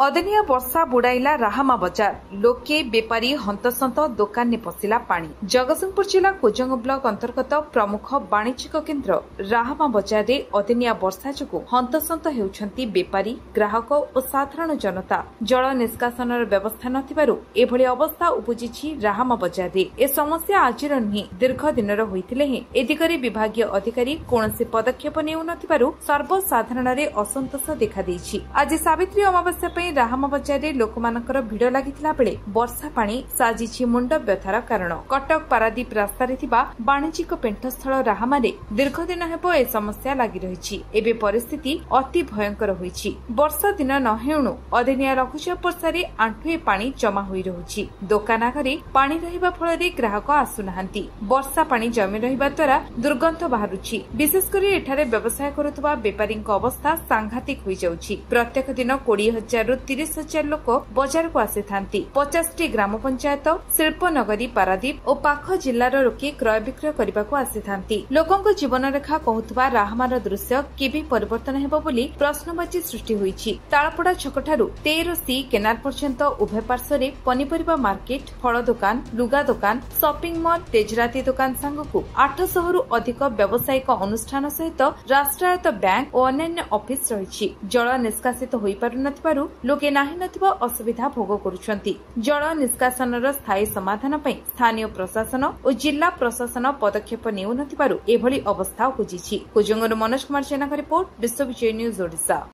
अदिनिया वर्षा बुड़ाइला राहामा बजार लोके बेपारी हंतसंत दोकान ने पशिला पानी। जगतसिंहपुर जिला कोजंग ब्लॉक अंतर्गत प्रमुख वाणिज्यिक केन्द्र राहामा बजार रे अदिनिया वर्षा जोगु हंतसंत हेउछंती बेपारी ग्राहक और साधारण जनता। जल निष्कासन व्यवस्था नथिबारु एभली अवस्था उपजिछि राहामा बजार रे। ए समस्या आजिर नुहे दीर्घ दिनर होइथिले हे ए दिगरे विभागीय अधिकारी कोनोसी पदक्षेप नेउ नथिबारु सर्वसाधारण रे असंतोष देखा देइछि। आज सावित्री अमावास्या राहामा बजार रे लोकमानकर भिड़ लागिथिला बेले वर्षा पानी साजिछि मुंड व्यथार कारण। कटक पारादीप रास्ता रे थिबा वाणिज्यिक पेंठस्थल राहामा रे दीर्घ दिन हेबो ए समस्या लागि रहिछि। एबे परिस्थिति अति भयंकर होइछि। वर्षा दिन न हेउनु अदिनिया लघुचाप वर्षा रे आंठुए पानी जमा होई रहुछि। दोकान आगरे पानी रहिबा फल रे ग्राहक आसुनाहांती। वर्षा पानी जमी रहिबा द्वारा दुर्गंध बाहरुछि। विशेष करी एठारे व्यवसाय करुतबा बेपारीक अवस्था सांघातिक होई जाउछि। प्रत्येक दिन 20,000 ରୁ 30,000 लोक बजार को आसी थांती। 50टी ग्राम पंचायत शिल्पनगरी पारादीप और पाख जिल्लार लोके क्रय विक्रय करने को आसी थांती। लोकंक जीवन रेखा कहूथबा राहामार दृश्य केबे परिवर्तन हेबो बोली प्रश्नबाची सृष्टि होईछि। तालपड़ा छकठारु 13C केनाल पर्यंत उभय पार्श्वरे पनीपरिबा मार्केट, फल दुकान, लुगा दुकान, शॉपिंग मॉल, तेजराती दुकान सांगकु 800 रु अधिक व्यावसायिक अनुष्ठान सहित राष्ट्रायत्त बैंक और अन्य ऑफिस रहिछि। जल निष्कासित होई पारु नथिबारु लोके नाही नथिबा असुविधा भोग करुछंती। जल निष्कासनर स्थायी समाधान पई स्थानीय प्रशासन और जिला प्रशासन पदक्षेप नेउ नथिबारु एभली अवस्था उपजिछि। कोजंगर मनोज कुमार सेना का रिपोर्ट, विश्व विजय न्यूज ओडिशा।